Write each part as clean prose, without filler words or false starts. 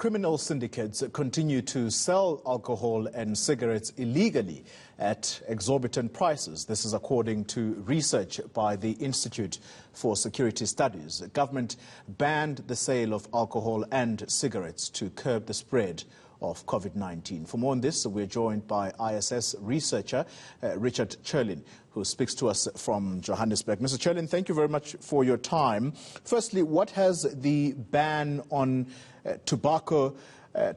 Criminal syndicates continue to sell alcohol and cigarettes illegally at exorbitant prices. This is according to research by the Institute for Security Studies. The government banned the sale of alcohol and cigarettes to curb the spread of COVID-19. For more on this, we're joined by ISS Researcher Richard Chelin, who speaks to us from Johannesburg. Mr. Chelin, thank you very much for your time. Firstly, what has the ban on tobacco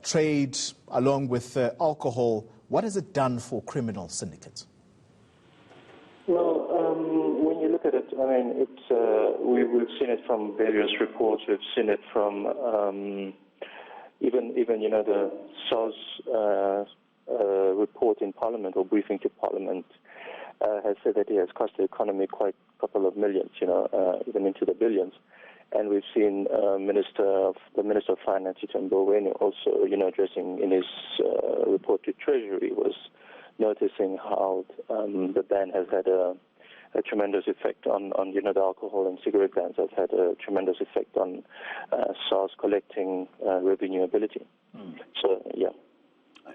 trade along with alcohol, what has it done for criminal syndicates? Well, when you look at it, I mean, we've seen it from various reports. We've seen it from even the SARS report in Parliament, or briefing to Parliament, has said that it has cost the economy quite a couple of millions, even into the billions. And we've seen the Minister of Finance, also, addressing in his report to Treasury, was noticing how the ban has had a tremendous effect on the alcohol and cigarette bans have had a tremendous effect on SARS collecting revenue ability. So, yeah.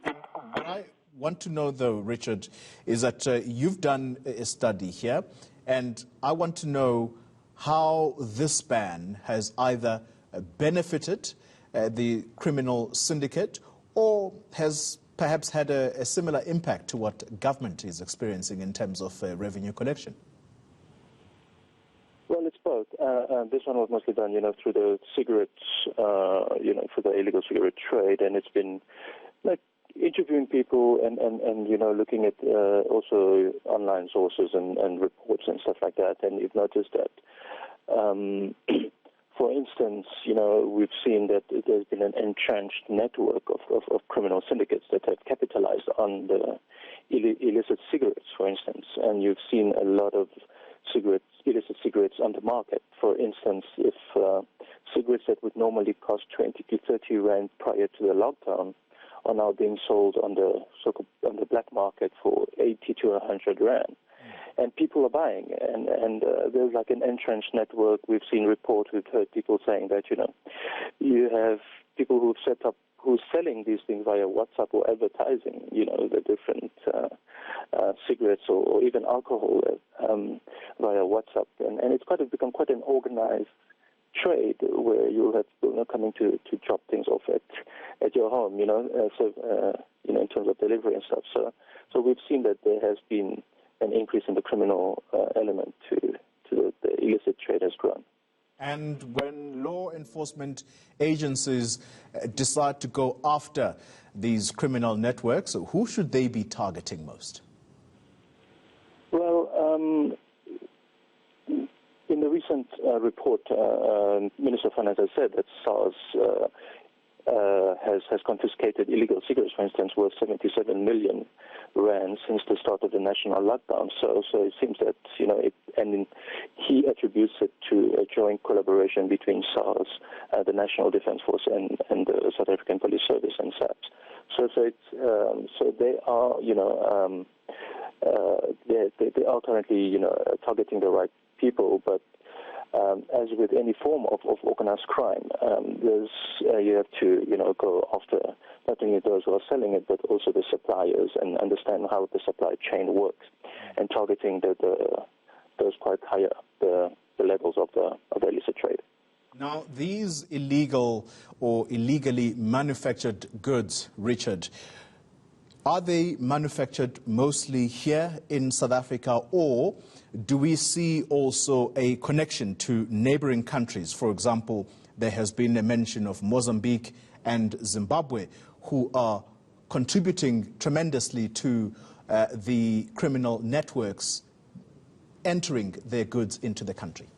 And what I want to know, though, Richard, is that you've done a study here, and I want to know how this ban has either benefited the criminal syndicate or has perhaps had a similar impact to what government is experiencing in terms of revenue collection. Well, it's both. This one was mostly done, through the cigarettes, for the illegal cigarette trade, and it's been like interviewing people and looking at also online sources and reports and stuff like that. And you've noticed that, for instance, we've seen that there's been an entrenched network of criminal syndicates that have capitalized on the illicit cigarettes, for instance. And you've seen a lot of illicit cigarettes on the market. For instance, if cigarettes that would normally cost 20 to 30 rand prior to the lockdown are now being sold on the black market for 80 to 100 rand. And people are buying, and there's like an entrenched network. We've seen reports, we've heard people saying that, you have people who've set up, who's selling these things via WhatsApp or advertising, the different cigarettes or even alcohol via WhatsApp. And it's become quite an organized trade where you'll have people coming to drop things off at your home, in terms of delivery and stuff. So we've seen that there has been an increase in the criminal element to the illicit trade has grown. And when law enforcement agencies decide to go after these criminal networks, who should they be targeting most? Well, in the recent report, Minister of Finance has said that SARS has confiscated illegal cigarettes, for instance, worth 77 million rand since the start of the national lockdown. So it seems that, he attributes it to a joint collaboration between SARS, the National Defence Force, and the South African Police Service and SAPS. So they are, they are currently, targeting the right people, but as with any form of organized crime, you have to, go after not only those who are selling it, but also the suppliers and understand how the supply chain works, and targeting those quite higher the levels of the illicit trade. Now, these illegal or illegally manufactured goods, Richard, are they manufactured mostly here in South Africa, or do we see also a connection to neighboring countries? For example, there has been a mention of Mozambique and Zimbabwe, who are contributing tremendously to the criminal networks entering their goods into the country.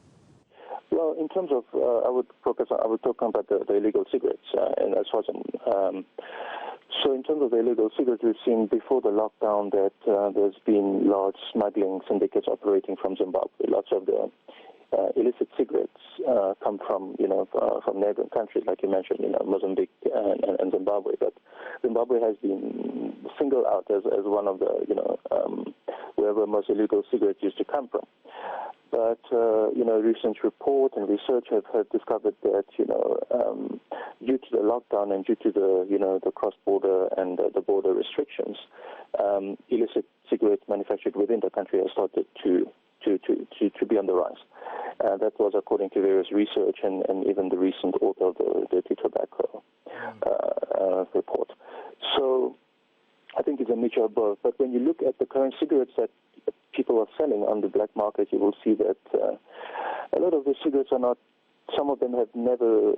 Well, in terms of, I would talk about the illegal cigarettes, and as far as so in terms of the illegal cigarettes, we've seen before the lockdown that there's been large smuggling syndicates operating from Zimbabwe. Lots of the illicit cigarettes come from neighboring countries, like you mentioned, Mozambique and Zimbabwe. But Zimbabwe has been singled out as one of the, wherever most illegal cigarettes used to come from. But recent report and research have discovered that due to the lockdown and due to the cross-border and the border restrictions, illicit cigarettes manufactured within the country have started to be on the rise. That was according to various research and even the recent author of the Dirty Tobacco report. So I think it's a mixture of both. But when you look at the current cigarettes that people are selling on the black market, you will see that a lot of the cigarettes are not. Some of them have never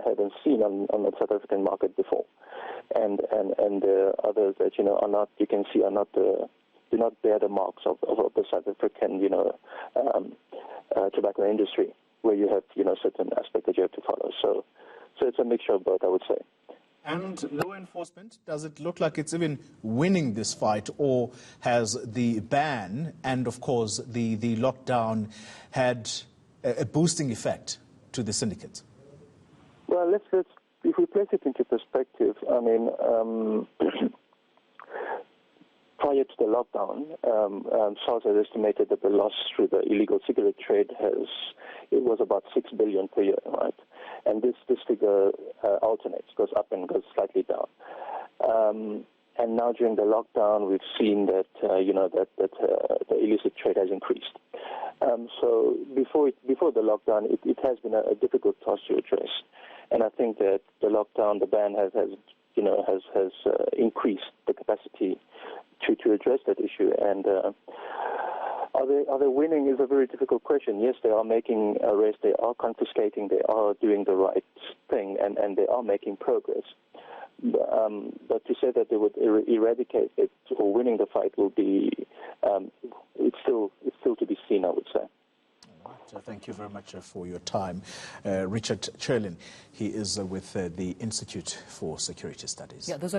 haven't seen on the South African market before, and others that are not. You can see are not do not bear the marks of the South African tobacco industry, where you have certain aspects that you have to follow. So it's a mixture of both, I would say. And law enforcement, does it look like it's even winning this fight, or has the ban and, of course, the lockdown had a boosting effect to the syndicates? Well, if we place it into perspective, I mean, prior to the lockdown, SARS has estimated that the loss through the illegal cigarette trade was about 6 billion per year, right? And this figure alternates, goes up and goes slightly down. And now during the lockdown, we've seen that the illicit trade has increased. So before the lockdown, it has been a difficult task to address, and I think that the lockdown, the ban has increased the capacity to address that issue. And are they winning is a very difficult question. Yes, they are making arrests, they are confiscating, they are doing the right thing, and they are making progress. But to say that they would eradicate it or winning the fight will be, it's still to be seen, I would say. All right. Thank you very much for your time. Richard Chelin, he is with the Institute for Security Studies. Yeah, those are